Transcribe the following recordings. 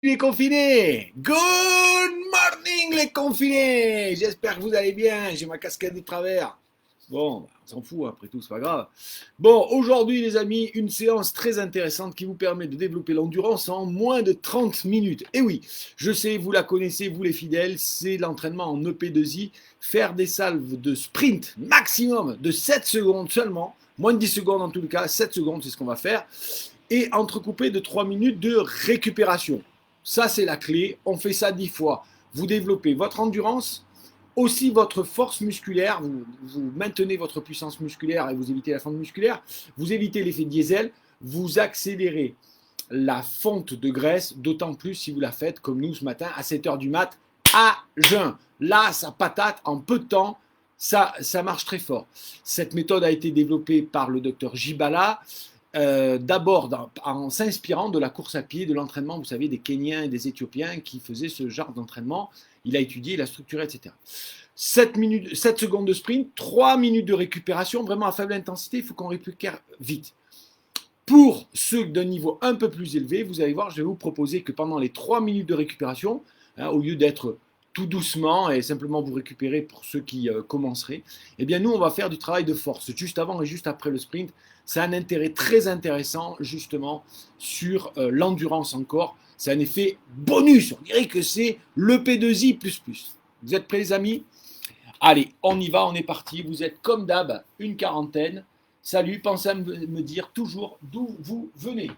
Les confinés! Good morning les confinés! J'espère que vous allez bien, j'ai ma casquette de travers. Bon, on s'en fout après tout, c'est pas grave. Bon, aujourd'hui les amis, une séance très intéressante qui vous permet de développer l'endurance en moins de 30 minutes. Et oui, je sais, vous la connaissez, vous les fidèles, c'est l'entraînement en EP2I, faire des salves de sprint maximum de 7 secondes seulement, moins de 10 secondes en tout cas, 7 secondes c'est ce qu'on va faire, et entrecoupé de 3 minutes de récupération. Ça, c'est la clé. On fait ça 10 fois. Vous développez votre endurance, aussi votre force musculaire. Vous maintenez votre puissance musculaire et vous évitez la fonte musculaire. Vous évitez l'effet diesel. Vous accélérez la fonte de graisse, d'autant plus si vous la faites comme nous ce matin à 7 heures du mat à jeun. Là, ça patate en peu de temps. Ça marche très fort. Cette méthode a été développée par le docteur Jibala, d'abord en s'inspirant de la course à pied, de l'entraînement, vous savez, des Kenyans et des Éthiopiens qui faisaient ce genre d'entraînement. Il a étudié, il a structuré, etc. 7 secondes de sprint, 3 minutes de récupération, vraiment à faible intensité, il faut qu'on récupère vite. Pour ceux d'un niveau un peu plus élevé, vous allez voir, je vais vous proposer que pendant les 3 minutes de récupération, au lieu d'être tout doucement et simplement vous récupérer pour ceux qui commenceraient, eh bien nous, on va faire du travail de force juste avant et juste après le sprint. C'est un intérêt très intéressant justement sur l'endurance encore. C'est un effet bonus. On dirait que c'est le P2I++. Vous êtes prêts les amis? Allez, on y va, on est parti. Vous êtes comme d'hab, une quarantaine. Salut, pensez à me dire toujours d'où vous venez.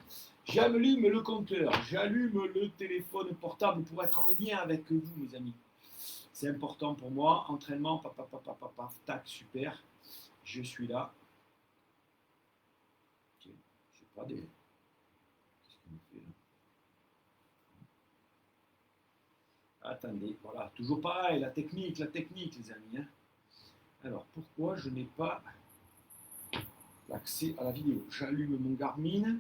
J'allume le compteur, j'allume le téléphone portable pour être en lien avec vous, mes amis. C'est important pour moi. Entraînement, papa, tac, super. Je suis là. Je sais pas des. Qu'est-ce qu'on fait là? Attendez, voilà, toujours pareil, la technique, les amis. Hein. Alors, pourquoi je n'ai pas l'accès à la vidéo? J'allume mon Garmin.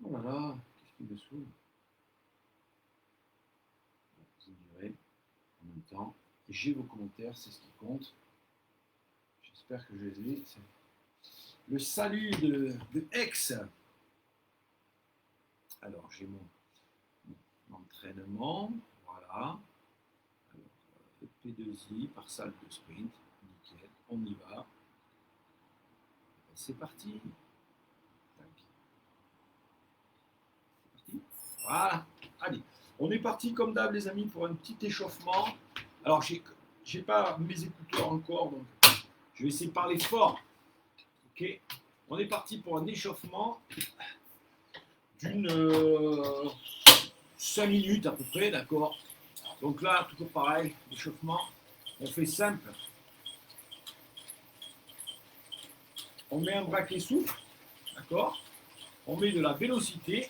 Voilà, qu'est-ce qui me saoule? Vous direz en même temps. J'ai vos commentaires, c'est ce qui compte. J'espère que je les ai. Le salut de Aix. Alors, j'ai mon entraînement. Voilà. Alors, P2I par salle de sprint. Nickel. On y va. C'est parti. Voilà. Allez. On est parti comme d'hab, les amis, pour un petit échauffement. Alors, j'ai pas mes écouteurs encore, donc je vais essayer de parler fort. Ok. On est parti pour un échauffement d'une 5 minutes à peu près, d'accord. Donc là, toujours pareil, l'échauffement, on fait simple. On met un braquet souple, d'accord. On met de la vélocité.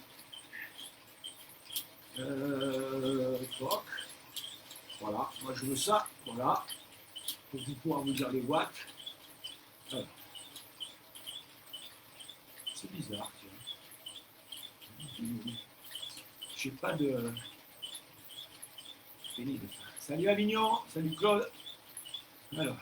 Voilà, moi je veux ça, voilà. Pour pouvoir vous dire les watts. Voilà. C'est bizarre, tiens. J'ai pas de. Salut Avignon, salut Claude. Alors.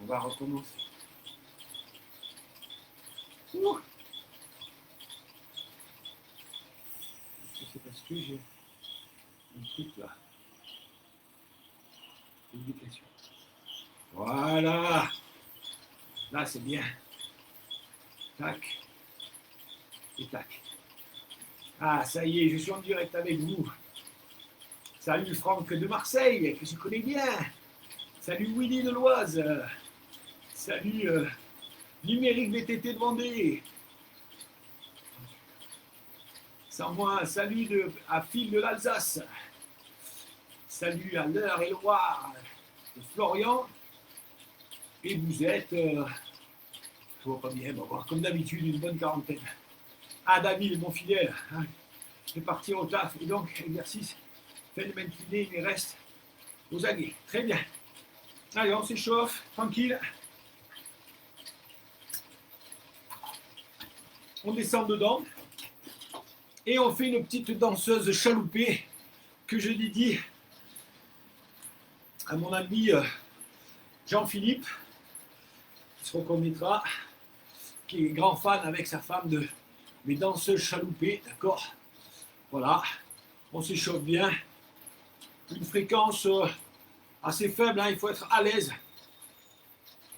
On va recommencer. C'est parce que j'ai un truc là. Publication. Voilà. Là, c'est bien. Tac. Et tac. Ah, ça y est, je suis en direct avec vous. Salut Franck de Marseille, que je connais bien. Salut Willy de l'Oise. Salut Numérique VTT de Vendée. Sans moi, salut à Phil de l'Alsace. Salut à l'Eure-et-Loire de Florian. Et vous êtes, je vois pas bien, bon, comme d'habitude, une bonne quarantaine. Ah, David, mon fidèle, hein, je vais partir au taf. Et donc, exercice, fin de matinée, il reste aux aguets. Très bien. Allez, on s'échauffe, tranquille. On descend dedans. Et on fait une petite danseuse chaloupée que je dédie à mon ami Jean-Philippe, qui se reconnaîtra, qui est grand fan avec sa femme de mes danseuses chaloupées, d'accord? Voilà, on s'échauffe bien. Une fréquence assez faible, hein, il faut être à l'aise.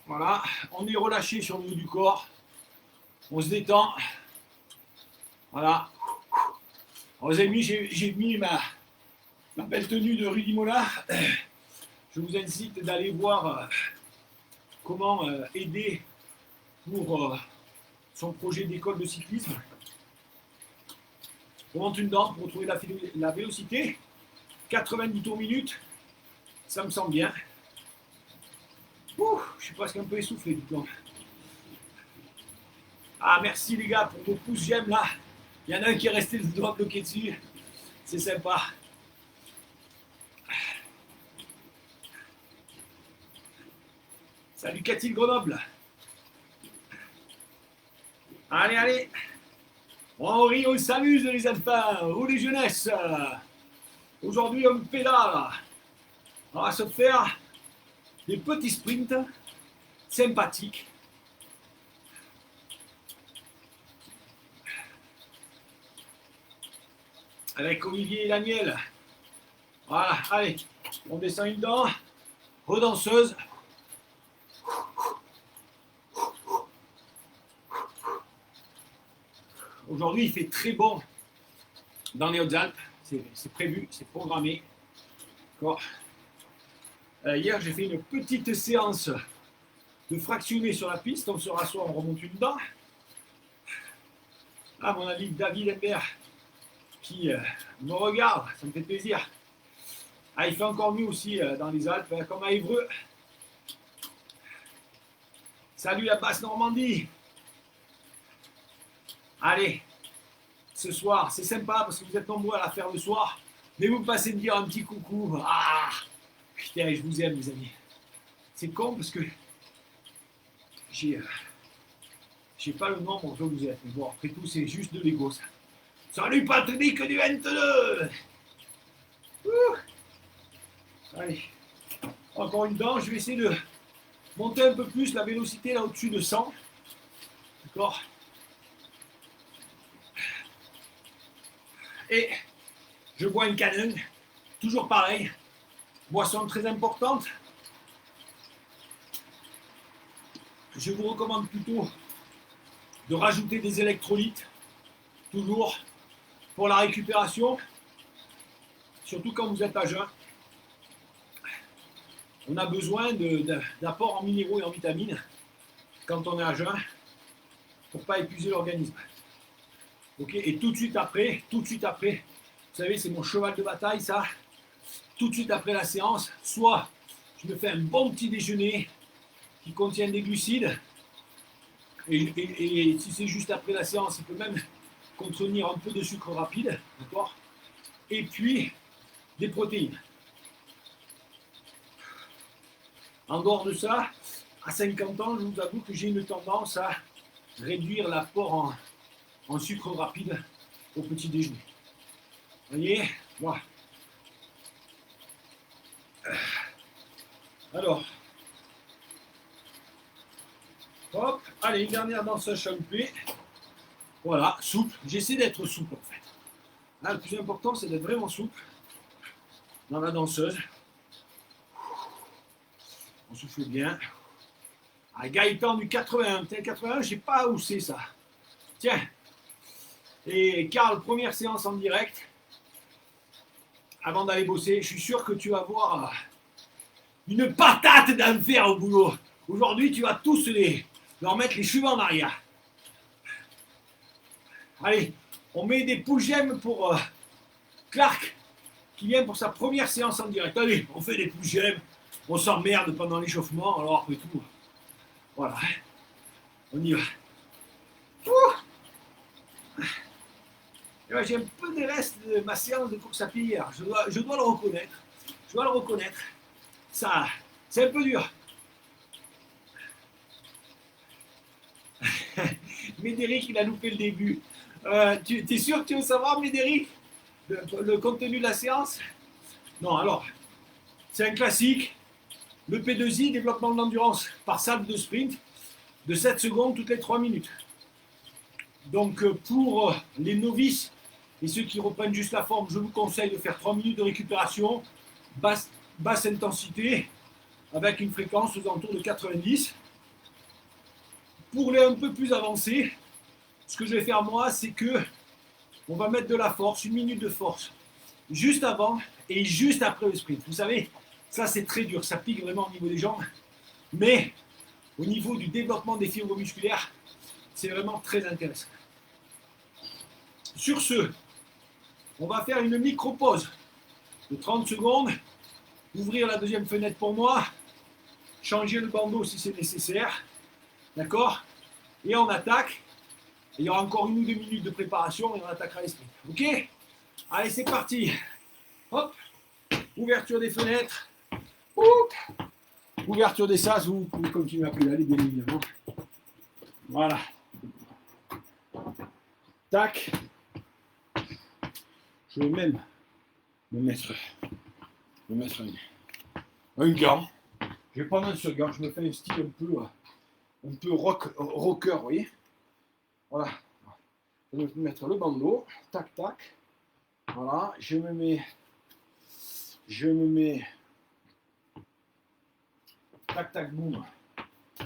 Voilà, on est relâché sur le haut du corps. On se détend. Voilà. Alors, les amis, j'ai mis ma belle tenue de Rudy Mola. Je vous incite d'aller voir comment aider pour son projet d'école de cyclisme. On monte une danse pour retrouver la vélocité. 90 tours minute, ça me semble bien. Ouh, je suis presque un peu essoufflé du coup. Ah, merci les gars pour vos pouces j'aime là. Il y en a un qui est resté le doigt bloqué dessus. C'est sympa. Salut Cathy de Grenoble. Allez, allez. On rit, on s'amuse les enfants, ou les jeunesses. Aujourd'hui, on pédale. On va se faire des petits sprints sympathiques. Avec Olivier et Daniel. Voilà, allez, on descend une dent, redanseuse. Aujourd'hui, il fait très bon dans les Hautes-Alpes. C'est prévu, c'est programmé. Hier, j'ai fait une petite séance de fractionné sur la piste. On se rassoit, on remonte une dent. Ah, mon ami David Imbert qui me regarde, ça me fait plaisir. Ah, il fait encore mieux aussi dans les Alpes, comme à Évreux. Salut la basse Normandie. Allez, ce soir, c'est sympa parce que vous êtes nombreux à la faire le soir, mais vous passez me dire un petit coucou. Ah, putain, je vous aime, les amis. C'est con parce que j'ai pas le nombre que vous êtes. Mais bon, après tout, c'est juste de l'ego, ça. Salut Patrick du 22. Allez, encore une dent. Je vais essayer de monter un peu plus la vélocité là au-dessus de 100. D'accord? Et je bois une canne, toujours pareil. Boisson très importante. Je vous recommande plutôt de rajouter des électrolytes, toujours pour la récupération, surtout quand vous êtes à jeun. On a besoin d'apports en minéraux et en vitamines quand on est à jeun pour ne pas épuiser l'organisme. Ok, et tout de suite après, vous savez, c'est mon cheval de bataille, ça. Tout de suite après la séance, soit je me fais un bon petit déjeuner qui contient des glucides, et si c'est juste après la séance, il peut même contenir un peu de sucre rapide, d'accord? Et puis, des protéines. En dehors de ça, à 50 ans, je vous avoue que j'ai une tendance à réduire l'apport en sucre rapide au petit déjeuner. Vous voyez? Voilà. Alors, hop, allez, une dernière danseuse chaloupée. Voilà, souple. J'essaie d'être souple en fait. Là, le plus important, c'est d'être vraiment souple dans la danseuse. On souffle bien. Ah, Gaëtan du 81. Tiens, 81, je sais pas où c'est ça. Tiens. Et Karl, première séance en direct. Avant d'aller bosser, je suis sûr que tu vas voir une patate d'enfer au boulot. Aujourd'hui, tu vas tous leur mettre les cheveux en arrière. Allez, On met des push-ups pour Clark qui vient pour sa première séance en direct. Allez, on fait des push-ups, on s'emmerde pendant l'échauffement, alors après tout, voilà, on y va. J'ai un peu des restes de ma séance de course à pied hier, je dois le reconnaître. Je dois le reconnaître. Ça, c'est un peu dur. Médéric, il a loupé le début. Tu es sûr que tu veux savoir, Médéric, le contenu de la séance? Non, alors, c'est un classique. Le P2I, développement de l'endurance par salve de sprint, de 7 secondes toutes les 3 minutes. Donc, pour les novices et ceux qui reprennent juste la forme, je vous conseille de faire 3 minutes de récupération, basse intensité, avec une fréquence aux alentours de 90. Pour les un peu plus avancés, ce que je vais faire moi, c'est que on va mettre de la force, 1 minute de force, juste avant et juste après le sprint. Vous savez, ça c'est très dur, ça pique vraiment au niveau des jambes, mais au niveau du développement des fibres musculaires, c'est vraiment très intéressant. Sur ce, on va faire une micro-pause de 30 secondes, ouvrir la deuxième fenêtre pour moi, changer le bandeau si c'est nécessaire, d'accord? Et on attaque. Il y aura encore 1 ou 2 minutes de préparation et on attaquera les sprints. Ok? Allez, c'est parti. Hop. Ouverture des fenêtres. Oup. Ouverture des sas. Vous pouvez continuer à pédaler, bien évidemment. Voilà. Tac. Je vais même me mettre un gant. Je vais prendre ce gant. Je me fais un style un peu rocker, vous voyez? Voilà. Je vais mettre le bandeau. Tac, tac. Voilà. Je me mets. Tac, tac, boum.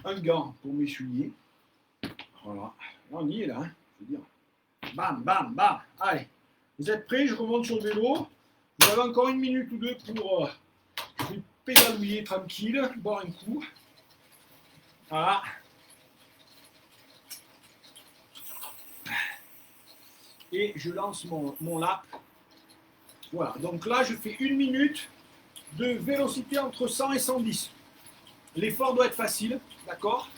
Un gant pour m'essuyer. Voilà. Là, on y est, là. Hein, je veux dire. Bam, bam, bam. Allez. Vous êtes prêts? Je remonte sur le vélo. Vous avez encore 1 minute ou 2 pour pédalouiller tranquille, boire un coup. Voilà. Et je lance mon lap. Voilà, donc là je fais 1 minute de vélocité entre 100 et 110. L'effort doit être facile, d'accord?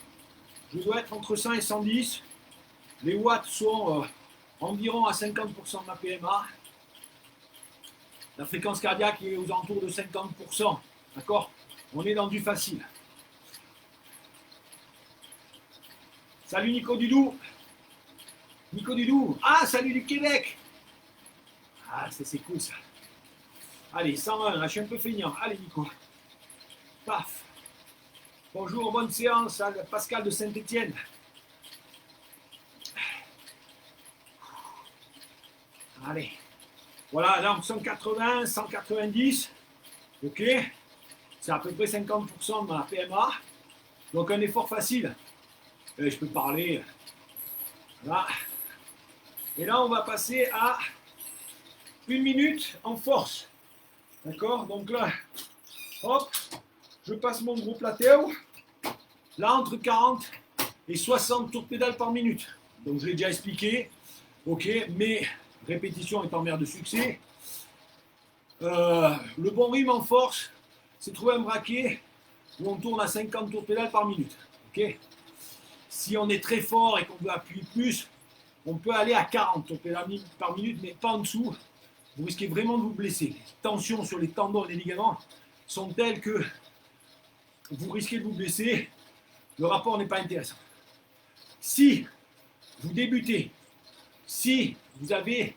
Je dois être entre 100 et 110. Les watts sont environ à 50% de ma PMA. La fréquence cardiaque est aux alentours de 50%, d'accord? On est dans du facile. Salut Nico Dudou. Nico Dudou. Ah, salut du Québec. Ah, c'est cool ça. Allez, 101, là, je suis un peu feignant. Allez, Nico. Paf. Bonjour, bonne séance à Pascal de Saint-Étienne. Allez. Voilà, là, 180, 190. Ok. C'est à peu près 50% de ma PMA. Donc, un effort facile. Et je peux parler. Voilà. Et là, on va passer à 1 minute en force. D'accord? Donc là, hop, je passe mon gros plateau. Là, entre 40 et 60 tours de pédale par minute. Donc, je l'ai déjà expliqué. Ok, mais répétition étant mère de succès. Le bon rythme en force, c'est trouver un braquet où on tourne à 50 tours de pédale par minute. Ok? Si on est très fort et qu'on veut appuyer plus, on peut aller à 40 tours de pédale par minute, mais pas en dessous. Vous risquez vraiment de vous blesser. Les tensions sur les tendons et les ligaments sont telles que vous risquez de vous blesser. Le rapport n'est pas intéressant. Si vous débutez, si vous avez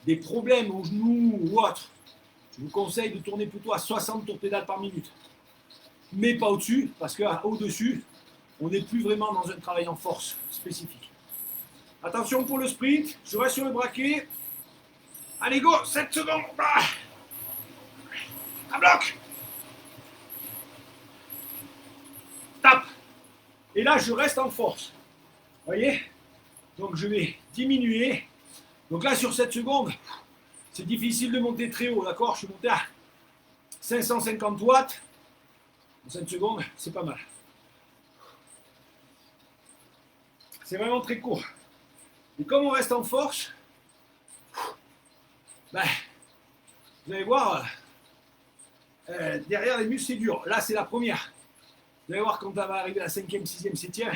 des problèmes au genou ou autre, je vous conseille de tourner plutôt à 60 tours de pédale par minute. Mais pas au-dessus, parce qu'au-dessus, on n'est plus vraiment dans un travail en force spécifique. Attention pour le sprint, je reste sur le braquet. Allez, go, 7 secondes. Un bloc. Tape. Et là, je reste en force. Vous voyez? Donc, je vais diminuer. Donc là, sur 7 secondes, c'est difficile de monter très haut, d'accord? Je suis monté à 550 watts. En 7 secondes, c'est pas mal. C'est vraiment très court. Et comme on reste en force, ben, vous allez voir, derrière les muscles, c'est dur. Là, c'est la première. Vous allez voir quand on va arriver à la 5e, 6e, 7e,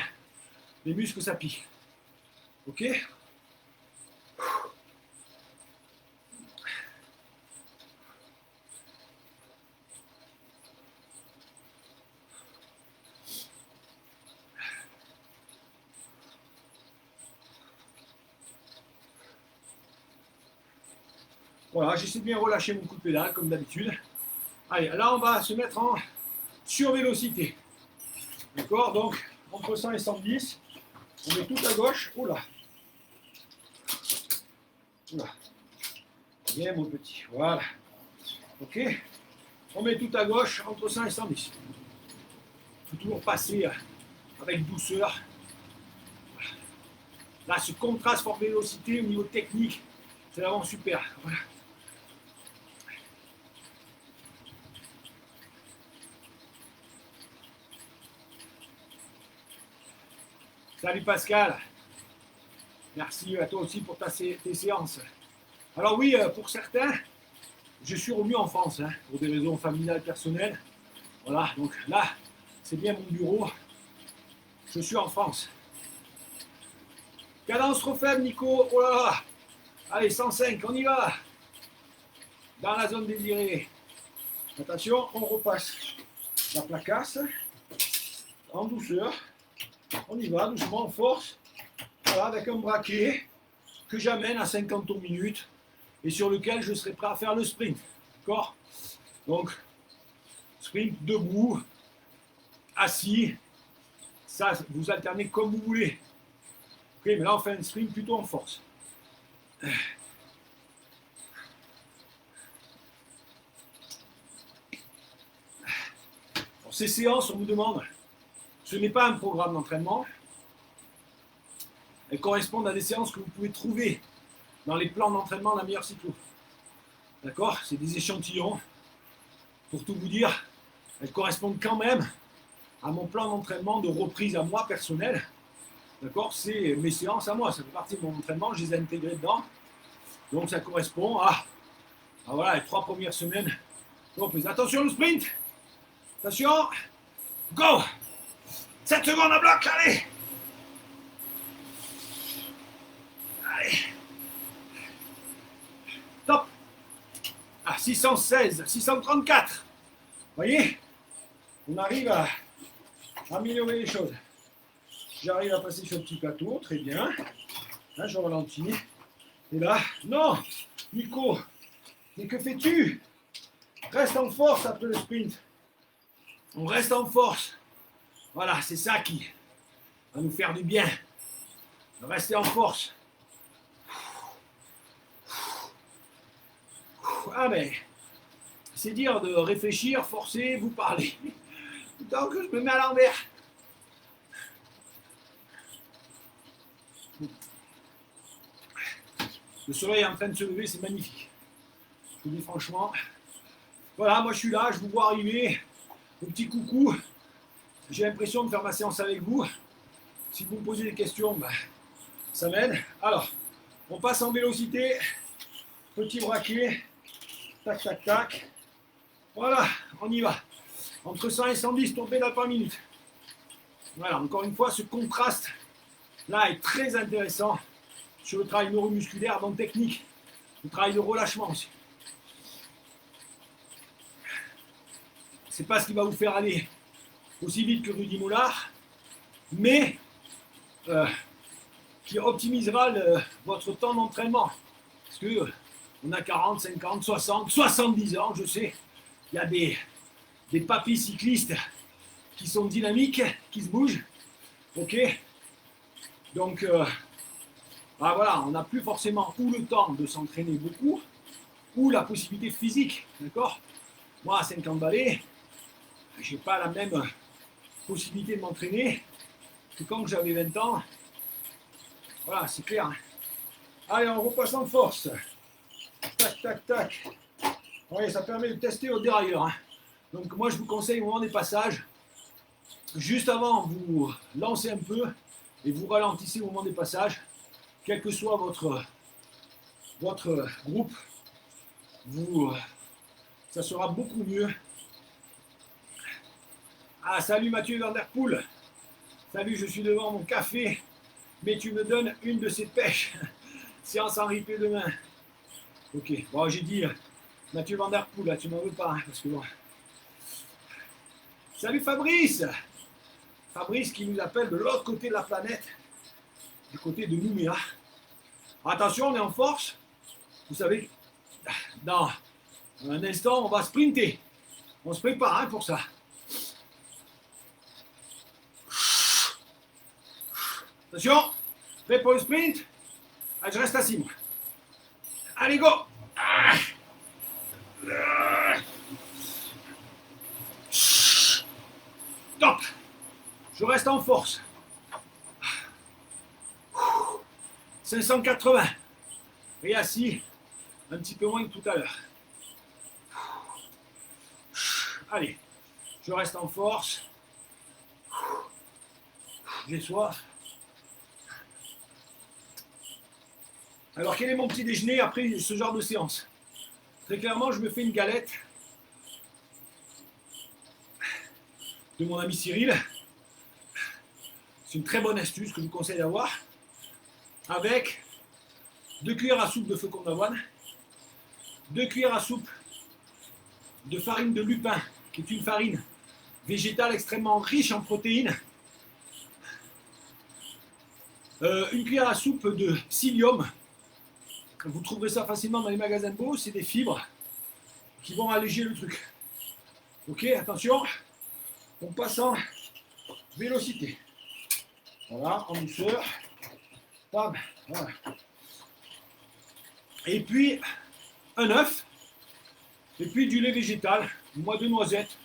les muscles, ça pique. Ok? Voilà, j'essaie de bien relâcher mon coup de pédale, comme d'habitude. Allez, là, on va se mettre en survélocité. D'accord? Donc, entre 100 et 110, on met tout à gauche. Oula. Oula. Bien, mon petit. Voilà. Ok? On met tout à gauche, entre 100 et 110. Il faut toujours passer avec douceur. Là, ce contraste fort vélocité au niveau technique, c'est vraiment super. Voilà. Salut Pascal, merci à toi aussi pour tes séances. Alors oui, pour certains, je suis revenu en France, hein, pour des raisons familiales, personnelles. Voilà, donc là, c'est bien mon bureau. Je suis en France. Cadence trop faible, Nico. Oh là là. Allez, 105, on y va. Dans la zone désirée. Attention, on repasse la placasse. En douceur. On y va, doucement, en force. Voilà, avec un braquet que j'amène à 50 tours minute et sur lequel je serai prêt à faire le sprint. D'accord? Donc, sprint debout, assis. Ça, vous alternez comme vous voulez. Ok, mais là, on fait un sprint plutôt en force. Pour ces séances, on vous demande, ce n'est pas un programme d'entraînement. Elles correspondent à des séances que vous pouvez trouver dans les plans d'entraînement de la meilleure cyclo. D'accord? C'est des échantillons. Pour tout vous dire, elles correspondent quand même à mon plan d'entraînement de reprise à moi personnel. D'accord? C'est mes séances à moi. Ça fait partie de mon entraînement. Je les ai intégrées dedans. Donc ça correspond à voilà, les 3 premières semaines de reprise. Attention le sprint. Attention. Go. 7 secondes à bloc. Allez. Allez. Top. À 616, 634. Vous voyez? On arrive à améliorer les choses. J'arrive à passer sur le petit plateau, très bien. Là, je ralentis. Et là, non, Nico, mais que fais-tu? Reste en force après le sprint. On reste en force. Voilà, c'est ça qui va nous faire du bien. Rester en force. Ah ben, c'est dire de réfléchir, forcer, vous parler. Donc je me mets à l'envers. Le soleil est en train de se lever, c'est magnifique. Je vous dis franchement. Voilà, moi je suis là, je vous vois arriver. Un petit coucou. J'ai l'impression de faire ma séance avec vous. Si vous me posez des questions, ben, ça m'aide. Alors, on passe en vélocité. Petit braquet. Tac, tac, tac. Voilà, on y va. Entre 100 et 110 tours pédales par minute. Voilà, encore une fois, ce contraste là est très intéressant sur le travail neuromusculaire, donc technique, le travail de relâchement aussi. C'est pas ce qui va vous faire aller aussi vite que Rudy Mollard, mais qui optimisera votre temps d'entraînement. Parce que on a 40, 50, 60, 70 ans, je sais. Il y a des papis cyclistes qui sont dynamiques, qui se bougent. Ok. Donc, voilà, on n'a plus forcément ou le temps de s'entraîner beaucoup, ou la possibilité physique. D'accord. Moi, à 50 balais, je n'ai pas la même possibilité de m'entraîner que quand j'avais 20 ans. Voilà, c'est clair. Allez, on repasse en force. Tac, tac, tac. Oui, ça permet de tester au dérailleur. Hein. Donc moi, je vous conseille au moment des passages, juste avant, vous lancez un peu et vous ralentissez au moment des passages, quel que soit votre groupe. ça sera beaucoup mieux. Ah, salut Mathieu Van Der Poel. Salut, je suis devant mon café, mais tu me donnes une de ces pêches. Séance en replay demain. Ok, bon, j'ai dit Mathieu Van Der Poel, là, tu m'en veux pas, hein, parce que bon. Salut Fabrice. Fabrice qui nous appelle de l'autre côté de la planète, du côté de Nouméa. Attention, on est en force. Vous savez, dans un instant, on va sprinter. On se prépare hein, pour ça. Attention, prêt pour le sprint. Allez, je reste assis, moi. Allez, go. Top. Je reste en force. 580. Et assis, un petit peu moins que tout à l'heure. Allez, je reste en force. J'ai soif. Alors, quel est mon petit déjeuner après ce genre de séance? Très clairement, je me fais une galette de mon ami Cyril. C'est une très bonne astuce que je vous conseille d'avoir. Avec 2 cuillères à soupe de flocons d'avoine, 2 cuillères à soupe de farine de lupin, qui est une farine végétale extrêmement riche en protéines, 1 cuillère à soupe de psyllium. Vous trouverez ça facilement dans les magasins de beau, c'est des fibres qui vont alléger le truc. Ok, attention, on passe en vélocité. Voilà, en douceur. Bam, voilà. Et puis, un œuf, et puis du lait végétal, moi de noisettes.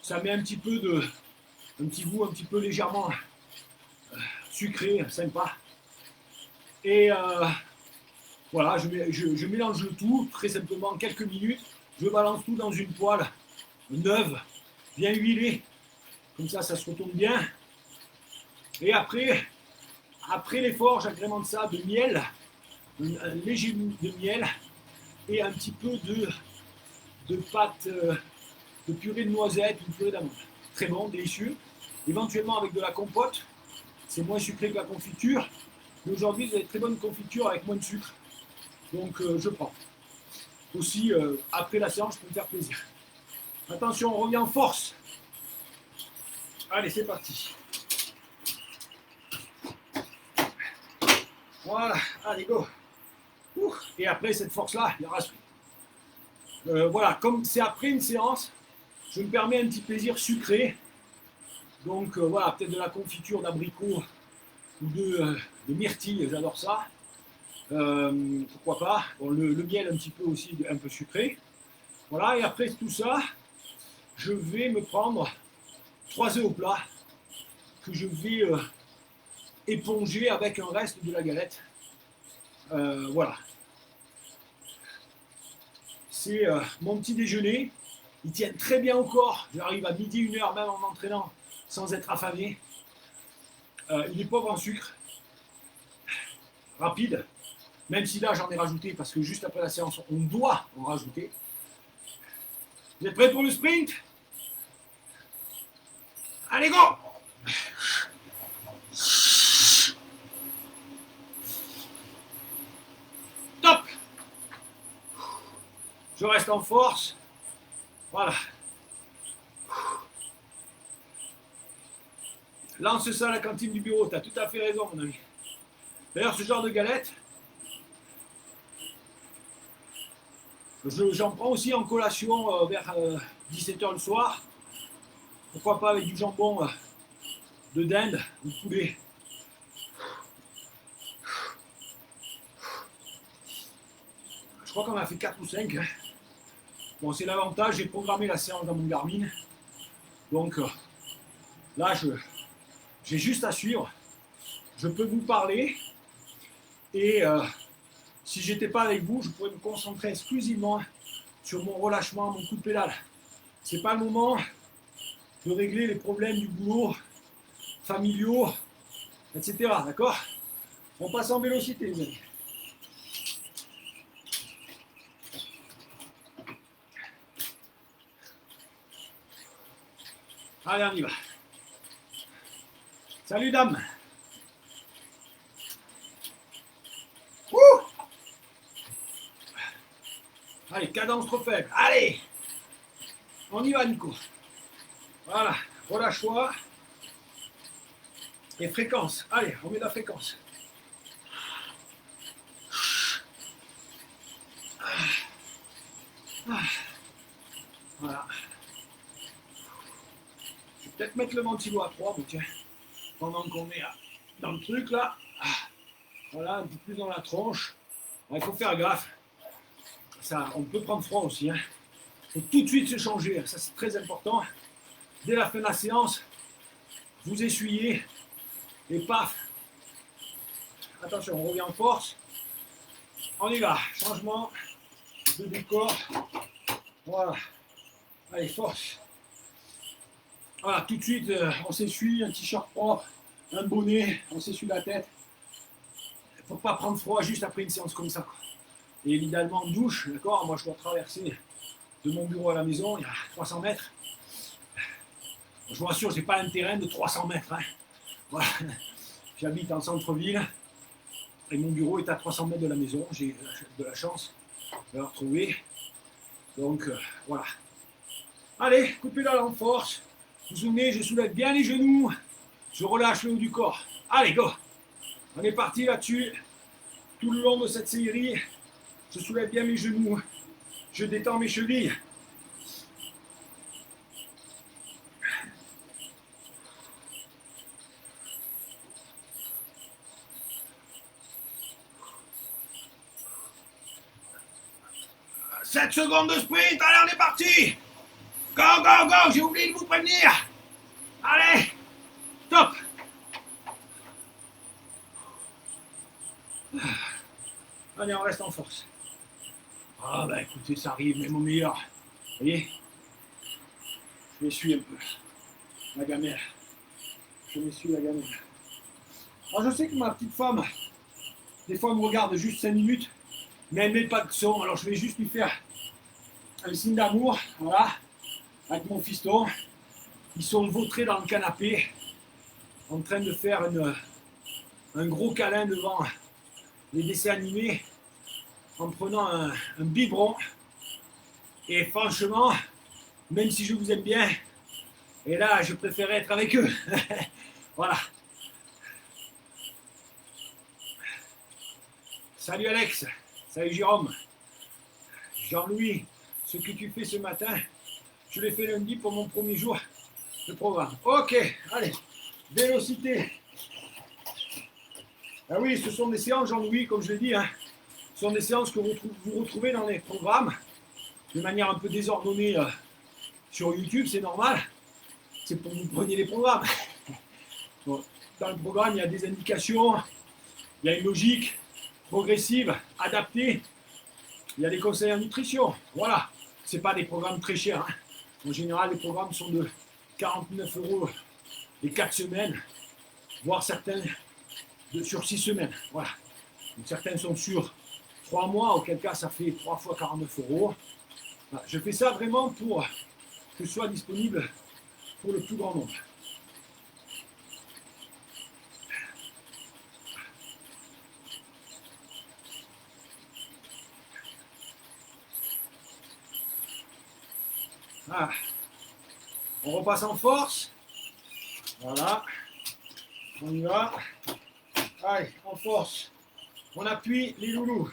Ça met un petit peu de, un petit goût un petit peu légèrement sucré, sympa. Et voilà, je mélange le tout, très simplement, quelques minutes. Je balance tout dans une poêle neuve, bien huilée. Comme ça se retourne bien. Et après l'effort, j'agrémente ça de miel, un léger goût de miel et un petit peu de pâte, de purée de noisettes, une purée d'amandes. Très bon, délicieux. Éventuellement avec de la compote. C'est moins sucré que la confiture. Mais aujourd'hui, vous avez très bonne confiture avec moins de sucre. Donc, je prends. Aussi, après la séance, je peux me faire plaisir. Attention, on revient en force. Allez, c'est parti. Voilà, allez, go. Et après cette force-là, il y aura sprint. Voilà, comme c'est après une séance, je me permets un petit plaisir sucré. Donc voilà, peut-être de la confiture d'abricot ou de myrtille, j'adore ça. Pourquoi pas. Bon, le miel un petit peu aussi, un peu sucré. Voilà, et après tout ça, je vais me prendre 3 œufs au plat que je vais éponger avec un reste de la galette. Voilà. C'est mon petit déjeuner. Il tient très bien au corps. J'arrive à midi, 1h même en m'entraînant sans être affamé. Il est pauvre en sucre. Rapide. Même si là j'en ai rajouté parce que juste après la séance, on doit en rajouter. Vous êtes prêts pour le sprint? Allez, go! Top! Je reste en force. Voilà. Lance ça à la cantine du bureau, tu as tout à fait raison, mon ami. D'ailleurs, ce genre de galette, j'en prends aussi en collation vers 17h le soir. Pourquoi pas avec du jambon de dinde ou de poulet. Je crois qu'on a fait 4 ou 5. Hein. Bon, c'est l'avantage, j'ai programmé la séance dans mon Garmin. Donc là, j'ai juste à suivre. Je peux vous parler. Et si j'étais pas avec vous, je pourrais me concentrer exclusivement sur mon relâchement, mon coup de pédale. C'est pas le moment de régler les problèmes du boulot, familiaux, etc. D'accord? On passe en vélocité, les amis. Allez, on y va. Salut, dame. Ouh. Allez, cadence trop faible. Allez. On y va, Nico. Voilà, relâche-toi. Et fréquence. Allez, on met de la fréquence. Voilà. Je vais peut-être mettre le ventilo à 3, mais tiens, pendant qu'on est dans le truc là. Voilà, un peu plus dans la tronche. Il faut faire gaffe. Ça, on peut prendre froid aussi. Il faut tout de suite se changer. Ça, c'est très important. Dès la fin de la séance, vous essuyez et paf. Attention, on revient en force. On y va. Changement de décor. Voilà. Allez, force. Voilà, tout de suite, on s'essuie, un t-shirt propre, un bonnet, on s'essuie la tête. Il ne faut pas prendre froid juste après une séance comme ça. Et évidemment, douche, d'accord. Moi, je dois traverser de mon bureau à la maison, il y a 300 mètres. Je vous rassure, je n'ai pas un terrain de 300 mètres. Voilà. J'habite en centre-ville et mon bureau est à 300 mètres de la maison. J'ai de la chance de la retrouver. Donc, voilà. Allez, coup de pédale en force. Vous vous souvenez, je soulève bien les genoux. Je relâche le haut du corps. Allez, go. On est parti là-dessus. Tout le long de cette série, je soulève bien mes genoux. Je détends mes chevilles. « 7 secondes de sprint, allez, on est parti. Go, go, go, j'ai oublié de vous prévenir. Allez, top. Allez, on reste en force. Ah bah écoutez, ça arrive, même au meilleur. Vous voyez, je m'essuie un peu la gamelle. Je m'essuie la gamelle. Alors je sais que ma petite femme, des fois elle me regarde juste 5 minutes, mais elle ne met pas de son, alors je vais juste lui faire un signe d'amour, voilà, avec mon fiston. Ils sont vautrés dans le canapé, en train de faire un gros câlin devant les dessins animés, en prenant un biberon. Et franchement, même si je vous aime bien, et là, je préférais être avec eux. Voilà. Salut Alex, salut Jérôme, Jean-Louis, ce que tu fais ce matin, je l'ai fait lundi pour mon premier jour de programme. Ok, allez, vélocité. Ah oui, ce sont des séances, Jean-Louis, comme je l'ai dit, ce sont des séances que vous retrouvez dans les programmes, de manière un peu désordonnée sur YouTube, c'est normal. C'est pour que vous preniez les programmes. Bon, dans le programme, il y a des indications, il y a une logique progressive, adaptée. Il y a des conseils en nutrition. Voilà. Ce n'est pas des programmes très chers. En général, les programmes sont de 49 € les 4 semaines, voire certains sur 6 semaines. Voilà. Donc, certains sont sur 3 mois, auquel cas ça fait 3 fois 49 €. Voilà. Je fais ça vraiment pour que ce soit disponible pour le plus grand nombre. Ah. On repasse en force. Voilà. On y va. Allez, en force. On appuie les loulous.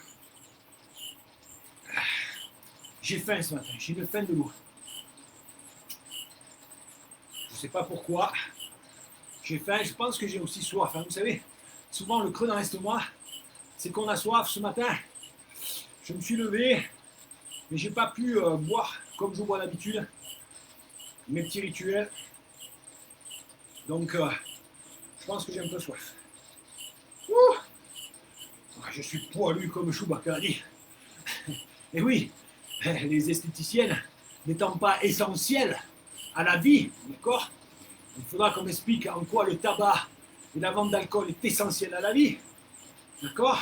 J'ai faim ce matin. J'ai une faim de loup. Je ne sais pas pourquoi. J'ai faim. Je pense que j'ai aussi soif. Vous savez, souvent le creux dans l'estomac, c'est qu'on a soif ce matin. Je me suis levé, mais j'ai pas pu boire comme je bois d'habitude. Mes petits rituels. Donc, je pense que j'ai un peu soif. Je suis poilu comme Chewbacca a dit. Et oui, les esthéticiennes n'étant pas essentielles à la vie, d'accord, il faudra qu'on m'explique en quoi le tabac et la vente d'alcool est essentielle à la vie. D'accord.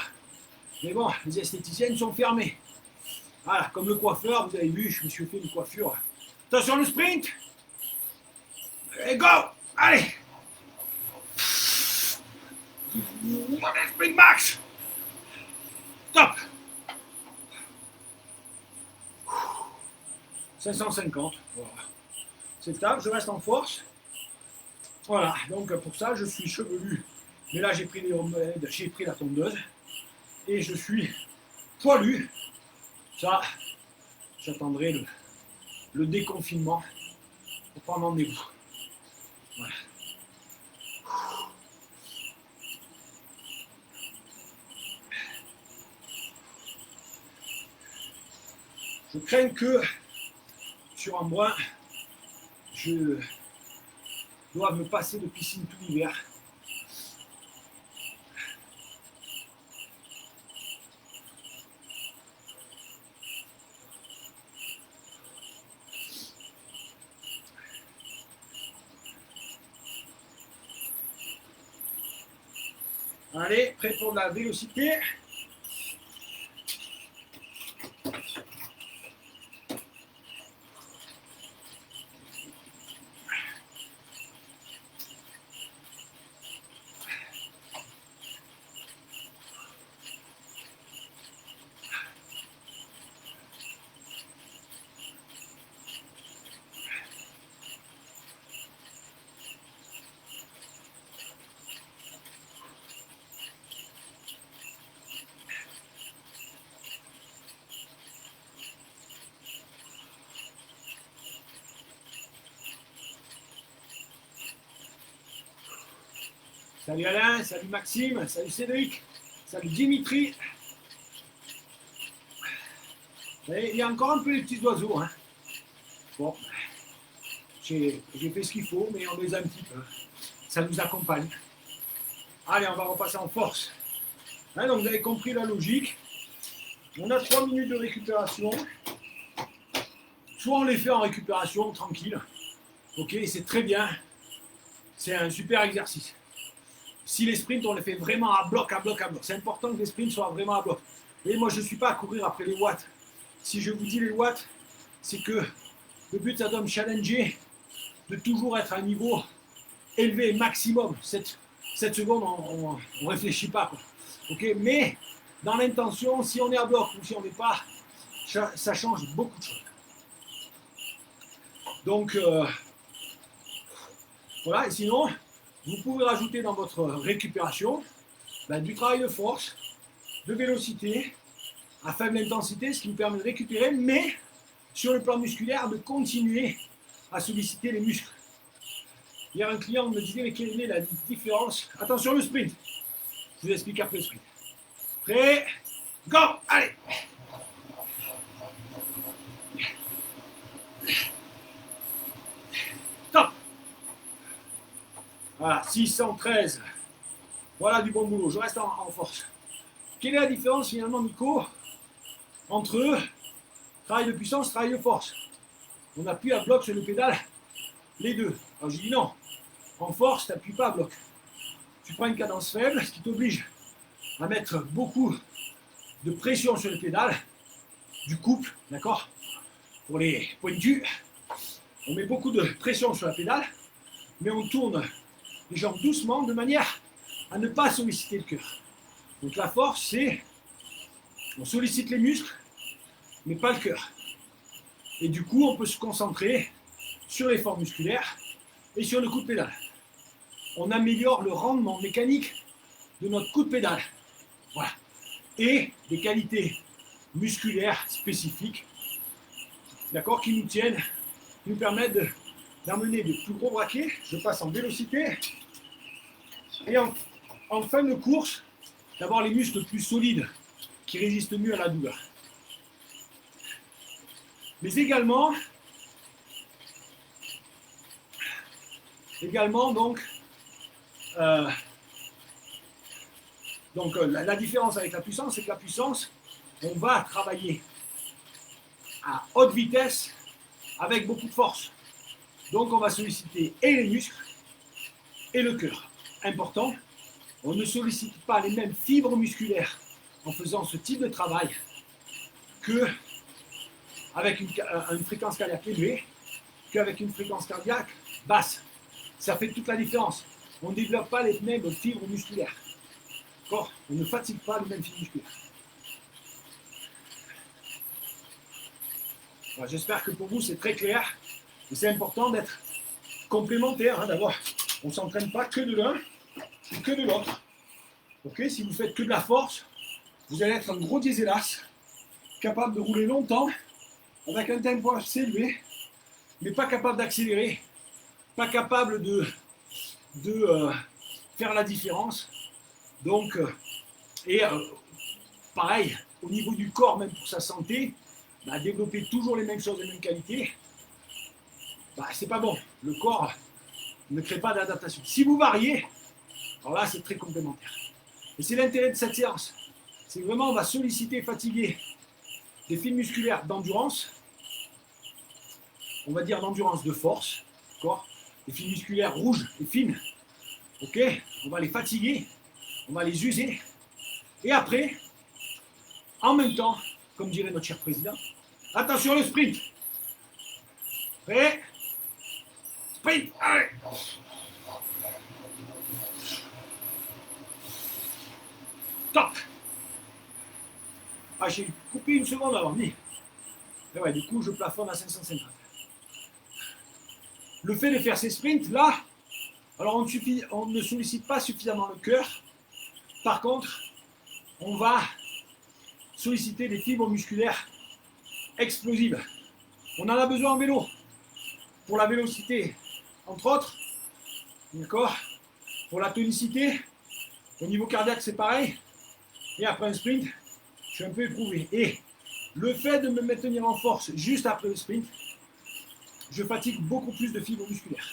Mais bon, les esthéticiennes sont fermées. Voilà, comme le coiffeur, vous avez vu, je me suis fait une coiffure. Attention le sprint. Et go! Allez! Spring max! Stop! 550. Voilà. C'est stable, je reste en force. Voilà, donc pour ça, je suis chevelu. Mais là, j'ai pris les remèdes, j'ai pris la tondeuse. Et je suis poilu. Ça, j'attendrai le déconfinement pour prendre rendez-vous. Voilà. Je crains que sur un mois, je dois me passer de piscine tout l'hiver. Allez, prêt pour de la vélocité. Salut Alain, salut Maxime, salut Cédric, salut Dimitri. Il y a encore un peu les petits oiseaux. Hein. Bon, j'ai fait ce qu'il faut, mais on les a un petit peu. Ça nous accompagne. Allez, on va repasser en force. Hein, donc vous avez compris la logique. On a 3 minutes de récupération. Soit on les fait en récupération, tranquille. Ok, c'est très bien. C'est un super exercice. Si les sprints, on les fait vraiment à bloc, à bloc, à bloc. C'est important que les sprints soient vraiment à bloc. Et moi, je ne suis pas à courir après les watts. Si je vous dis les watts, c'est que le but, ça doit me challenger de toujours être à un niveau élevé, maximum. 7 secondes, on ne réfléchit pas. Quoi. Okay, mais dans l'intention, si on est à bloc ou si on n'est pas, ça change beaucoup de choses. Donc, voilà. Et sinon, vous pouvez rajouter dans votre récupération du travail de force, de vélocité, à faible intensité, ce qui nous permet de récupérer, mais sur le plan musculaire, de continuer à solliciter les muscles. Hier, un client me disait, mais quelle est la différence? Attention, le sprint. Je vous explique après le sprint. Prêt? Go! Allez! Stop! Voilà, 613. Voilà du bon boulot, je reste en force. Quelle est la différence finalement, Nico, entre travail de puissance, travail de force? On appuie à bloc sur le pédale, les deux. Alors je dis non, en force, tu n'appuies pas à bloc. Tu prends une cadence faible, ce qui t'oblige à mettre beaucoup de pression sur le pédale, du couple, d'accord? Pour les pointus, on met beaucoup de pression sur la pédale, mais on tourne les jambes doucement de manière à ne pas solliciter le cœur. Donc la force, c'est on sollicite les muscles, mais pas le cœur. Et du coup, on peut se concentrer sur l'effort musculaire et sur le coup de pédale. On améliore le rendement mécanique de notre coup de pédale. Voilà. Et des qualités musculaires spécifiques, d'accord, qui nous tiennent, qui nous permettent d'amener de plus gros braquets. Je passe en vélocité. Et en fin de course, d'avoir les muscles plus solides qui résistent mieux à la douleur. Mais également donc la différence avec la puissance, c'est que la puissance, on va travailler à haute vitesse avec beaucoup de force. Donc on va solliciter et les muscles et le cœur. Important, on ne sollicite pas les mêmes fibres musculaires en faisant ce type de travail qu'avec une fréquence cardiaque élevée, qu'avec une fréquence cardiaque basse. Ça fait toute la différence. On ne développe pas les mêmes fibres musculaires. D'accord? On ne fatigue pas les mêmes fibres musculaires. Voilà, j'espère que pour vous c'est très clair. Et c'est important d'être complémentaire, hein, d'avoir. On ne s'entraîne pas que de l'un ou que de l'autre. Ok, si vous faites que de la force, vous allez être un gros dieselas, capable de rouler longtemps, avec un tempo assez élevé, mais pas capable d'accélérer, pas capable de faire la différence. Donc, pareil, au niveau du corps, même pour sa santé, bah, développer toujours les mêmes choses, les mêmes qualités, bah, c'est pas bon. Le corps ne crée pas d'adaptation. Si vous variez, alors là, c'est très complémentaire. Et c'est l'intérêt de cette séance. C'est que vraiment, on va solliciter, fatiguer des fibres musculaires d'endurance, on va dire d'endurance de force, d'accord? Les fibres musculaires rouges et fines, ok? On va les fatiguer, on va les user, et après, en même temps, comme dirait notre cher président, attention le sprint. Prêt? Sprint, allez! Top! Ah, j'ai coupé une seconde avant, mais ouais, du coup, je plafonne à 550. Le fait de faire ces sprints, là, alors on ne sollicite pas suffisamment le cœur. Par contre, on va solliciter des fibres musculaires explosives. On en a besoin en vélo. Pour la vélocité, entre autres. D'accord? Pour la tonicité, au niveau cardiaque, c'est pareil. Et après un sprint, je suis un peu éprouvé. Et le fait de me maintenir en force juste après le sprint, je fatigue beaucoup plus de fibres musculaires.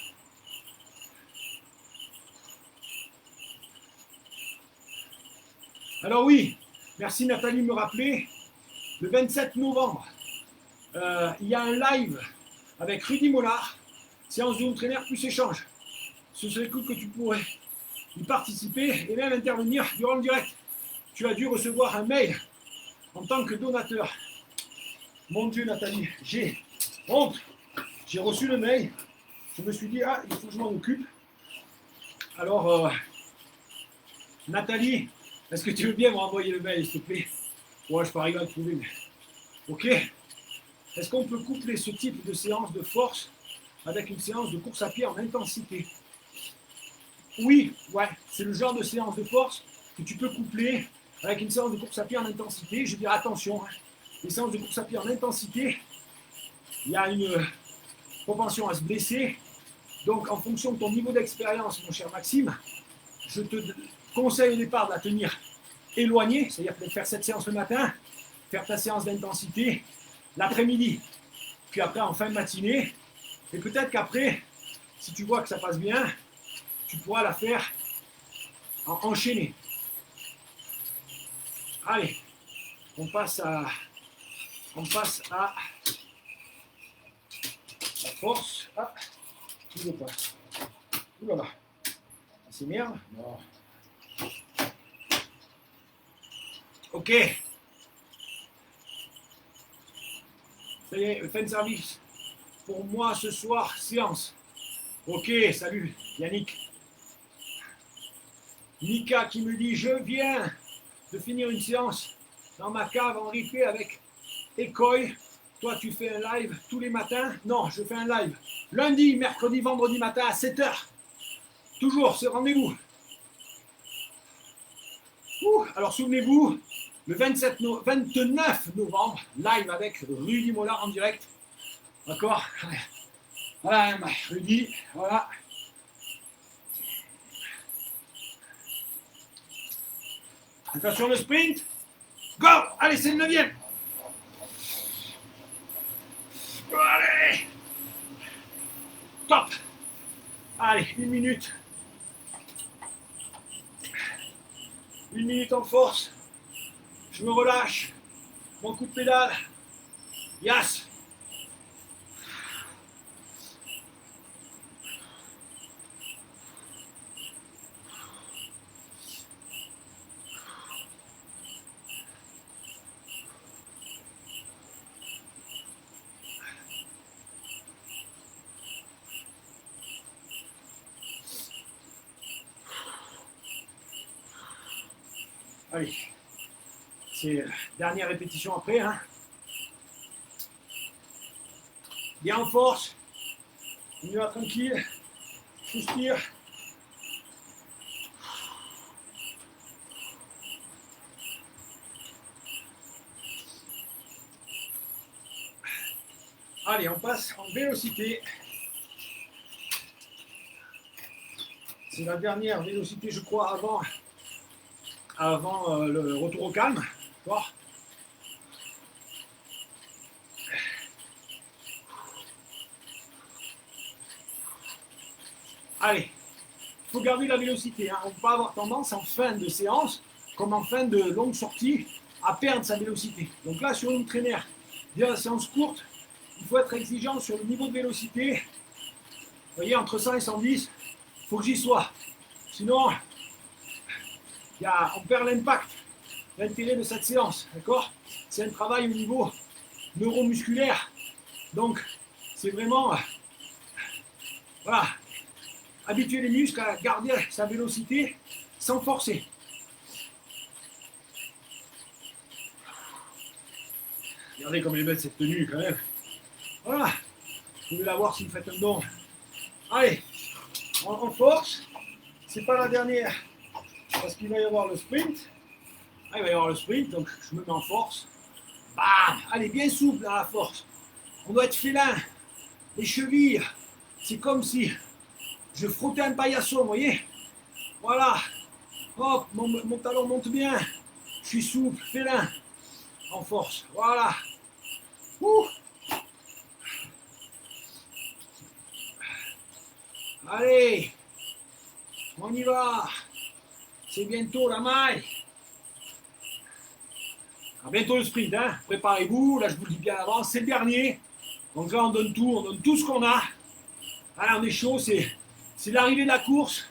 Alors oui, merci Nathalie de me rappeler, le 27 novembre, il y a un live avec Rudy Mollard, séance de home trainer plus échange. Ce serait cool que tu pourrais y participer et même intervenir durant le direct. Tu as dû recevoir un mail en tant que donateur. Mon Dieu Nathalie, j'ai honte. J'ai reçu le mail, je me suis dit, ah, il faut que je m'en occupe. Alors, Nathalie, est-ce que tu veux bien me renvoyer le mail, s'il te plaît? Ouais, je peux arriver à le trouver, mais... Ok. Est-ce qu'on peut coupler ce type de séance de force avec une séance de course à pied en intensité? Oui, ouais, c'est le genre de séance de force que tu peux coupler avec une séance de course à pied en intensité. Je dis attention, hein, les séances de course à pied en intensité, il y a une propension à se blesser. Donc, en fonction de ton niveau d'expérience, mon cher Maxime, je te conseille au départ de la tenir éloignée, c'est-à-dire de faire cette séance le matin, faire ta séance d'intensité l'après-midi, puis après en fin de matinée, et peut-être qu'après, si tu vois que ça passe bien, tu pourras la faire en enchaîner. Allez, on passe à la force. Ah, il veut pas. Ouh là là. C'est merde. Non. Ok. Ça y est, fin de service. Pour moi ce soir, séance. Ok, salut Yannick. Mika qui me dit, je viens de finir une séance dans ma cave en replay avec Ecoy. Toi, tu fais un live tous les matins? Non, je fais un live lundi, mercredi, vendredi matin à 7h. Toujours ce rendez-vous. Alors souvenez-vous, le 29 novembre, live avec Rudy Mollard en direct. D'accord? Voilà, Rudy, voilà. Attention le sprint. Go! Allez, c'est le 9e. Allez! Top! Allez, 1 minute. 1 minute en force. Je me relâche. Mon coup de pédale. Yes! Allez, c'est dernière répétition après. Hein. Bien en force. On y va tranquille. Soustire. Allez, on passe en vélocité. C'est la dernière vélocité, je crois, avant le retour au calme. Bon. Allez, il faut garder la vélocité. Hein. On ne peut pas avoir tendance en fin de séance, comme en fin de longue sortie, à perdre sa vélocité. Donc là, sur une traînère, bien la séance courte, il faut être exigeant sur le niveau de vélocité. Vous voyez, entre 100 et 110, il faut que j'y sois. Sinon, on perd l'impact, l'intérêt de cette séance. D'accord? C'est un travail au niveau neuromusculaire. Donc, c'est vraiment, voilà, habituer les muscles à garder sa vélocité sans forcer. Regardez comme elle est belle cette tenue quand même. Voilà, vous pouvez la voir si vous faites un don. Allez, on force. C'est pas la dernière parce qu'il va y avoir le sprint. Ah, il va y avoir le sprint, donc je me mets en force. Bam! Allez, bien souple à la force. On doit être félin. Les chevilles, c'est comme si je frottais un paillasson, vous voyez? Voilà. Hop, mon talon monte bien. Je suis souple, félin. En force. Voilà. Ouh. Allez. On y va. C'est bientôt la maille. À bientôt le sprint, hein. Préparez-vous. Là, je vous le dis bien avant. C'est le dernier. Donc là, on donne tout ce qu'on a. Là, on est chaud. C'est l'arrivée de la course.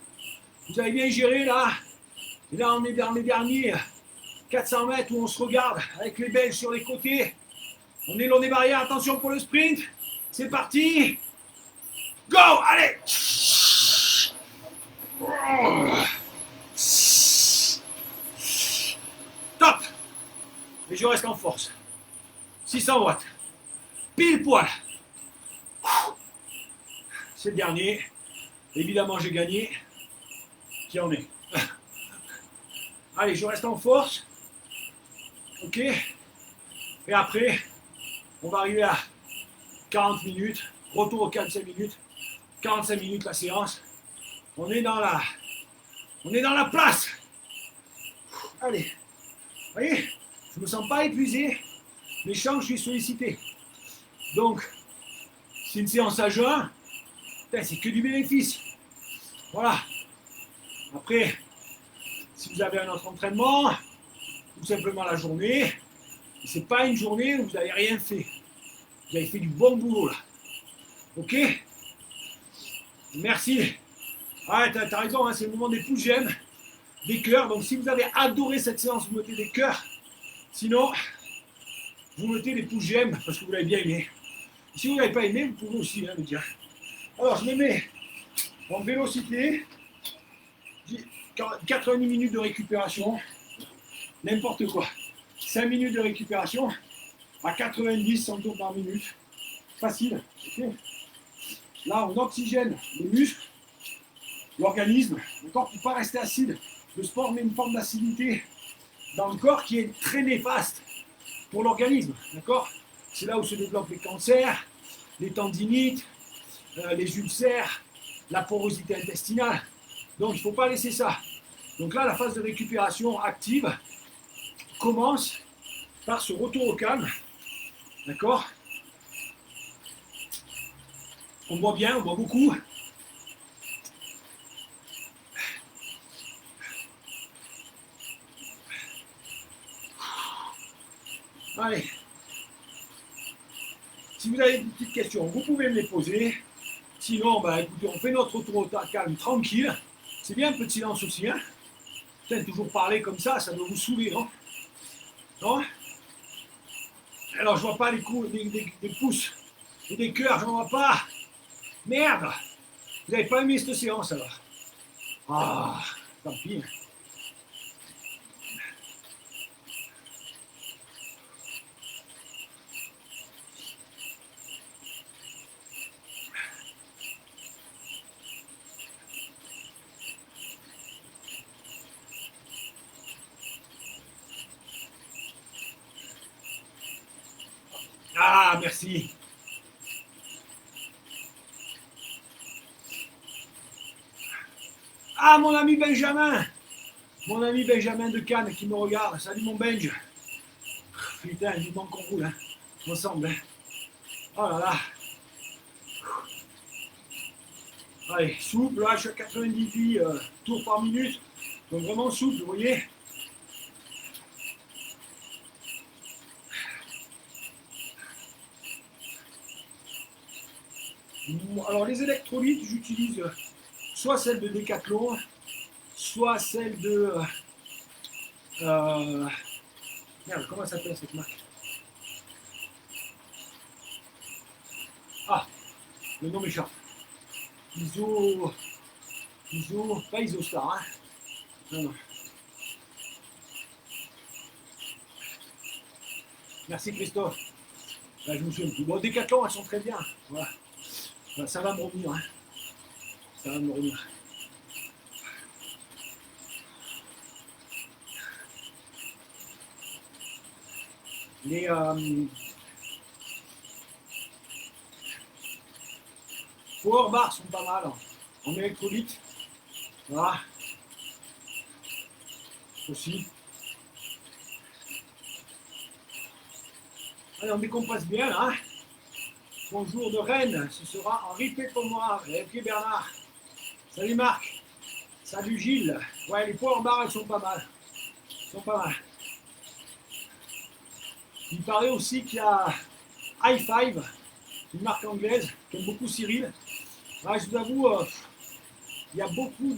Vous avez bien géré, là. Et là, on est dans les derniers 400 mètres où on se regarde avec les Belges sur les côtés. On est long des barrières. Attention pour le sprint. C'est parti. Go. Allez. Top. Et je reste en force. 600 watts. Pile poil. C'est le dernier. Évidemment, j'ai gagné. Qui en est? Allez, je reste en force. Ok. Et après, on va arriver à 40 minutes. Retour aux 45 minutes. 45 minutes la séance. On est dans la place. Allez. Vous voyez, je ne me sens pas épuisé, mais je sens que je suis sollicité. Donc, c'est une séance à jeun. C'est que du bénéfice. Voilà. Après, si vous avez un autre entraînement, tout simplement la journée, ce n'est pas une journée où vous n'avez rien fait. Vous avez fait du bon boulot là. Ok? Merci. Ah, t'as raison, hein, c'est le moment des pouces j'aime, des cœurs. Donc si vous avez adoré cette séance, vous mettez des cœurs. Sinon, vous mettez des pouces j'aime parce que vous l'avez bien aimé. Si vous ne l'avez pas aimé, vous pouvez aussi le dire. Alors je me mets en vélocité. 90 minutes de récupération. N'importe quoi. 5 minutes de récupération à 90 100 tours par minute. Facile. Okay. Là, on oxygène les muscles, l'organisme, d'accord, pour ne pas rester acide. Le sport met une forme d'acidité dans le corps qui est très néfaste pour l'organisme, d'accord. C'est là où se développent les cancers, les tendinites, les ulcères, la porosité intestinale. Donc, il ne faut pas laisser ça. Donc là, la phase de récupération active commence par ce retour au calme, d'accord. On boit bien, on boit beaucoup. Allez. Si vous avez des petites questions, vous pouvez me les poser. Sinon, bah, écoutez, on fait notre retour au calme tranquille. C'est bien un peu de silence aussi. Hein. Putain, toujours parler comme ça doit vous saouler, non? Non? Alors, je vois pas les coups, des pouces et des cœurs, j'en vois pas. Merde! Vous n'avez pas aimé cette séance alors? Ah, tant pis. merci. Ah, mon ami Benjamin de Cannes qui me regarde. Salut mon Benj. Putain, il manque qu'on roule, hein. Ensemble, hein. Oh là là. Allez, souple, là, je suis à 90 tours par minute. Donc vraiment souple, vous voyez. Alors les électrolytes, j'utilise soit celle de Decathlon, soit celle de... merde, comment ça s'appelle cette marque? Ah, le nom m'échappe. Pas Isostar, hein. Non, non. Merci Christophe. Là, je me souviens plus. Bon, Decathlon, elles sont très bien. Voilà. Enfin, ça va me revenir, hein. Ça va me revenir. Les Power Bars sont pas mal en électrolyte. Voilà. Aussi. Allez, on décompresse bien là. Hein. Bonjour de Rennes, ce sera en replay pour moi. Et puis Bernard. Salut Marc. Salut Gilles. Ouais, les Power Bars, elles sont pas mal. Elles sont pas mal. Il paraît aussi qu'il y a High Five, une marque anglaise, qu'aime beaucoup Cyril. Ouais, je vous avoue, il y a beaucoup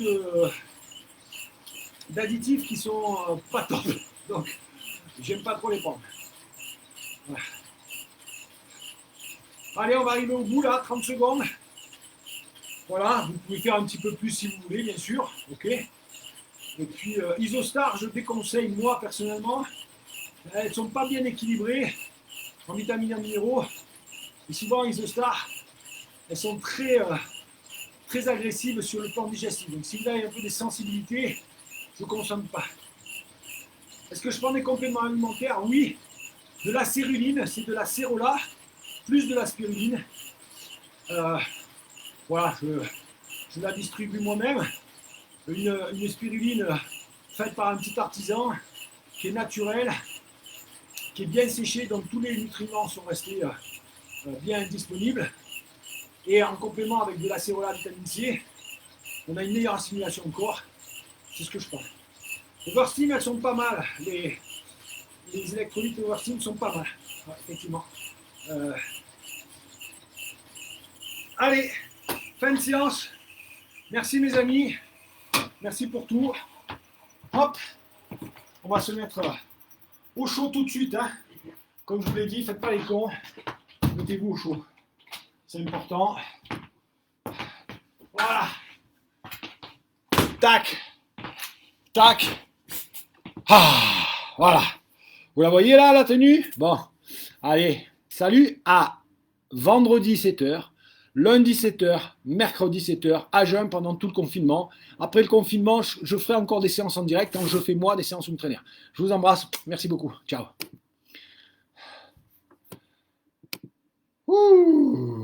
d'additifs qui sont pas top. Donc, j'aime pas trop les prendre. Voilà. Allez, on va arriver au bout là, 30 secondes. Voilà, vous pouvez faire un petit peu plus si vous voulez, bien sûr. Ok. Et puis, Isostar, je déconseille, moi, personnellement. Elles ne sont pas bien équilibrées en vitamines et en minéraux. Et souvent, Isostar, elles sont très agressives sur le plan digestif. Donc, si vous avez un peu des sensibilités, je ne consomme pas. Est-ce que je prends des compléments alimentaires? Oui. De la céruline, c'est de la cérola, plus de la spiruline. Voilà, je la distribue moi-même. Une spiruline faite par un petit artisan, qui est naturelle, qui est bien séchée, donc tous les nutriments sont restés bien disponibles. Et en complément avec de la cérola vitamine C, on a une meilleure assimilation de corps. C'est ce que je prends. Les Oversteam, elles sont pas mal. Les électrolytes Oversteam sont pas mal. Ouais, effectivement. Allez, fin de séance. Merci mes amis. Merci pour tout. Hop, on va se mettre au chaud tout de suite. Hein. Comme je vous l'ai dit, faites pas les cons. Mettez-vous au chaud. C'est important. Voilà. Tac. Tac. Ah, voilà. Vous la voyez là, la tenue? Bon. Allez. Salut à vendredi 7h. Lundi 7h, mercredi 7h, à jeun pendant tout le confinement. Après le confinement, je ferai encore des séances en direct quand je fais moi des séances home trainer. Je vous embrasse. Merci beaucoup. Ciao. Ouh.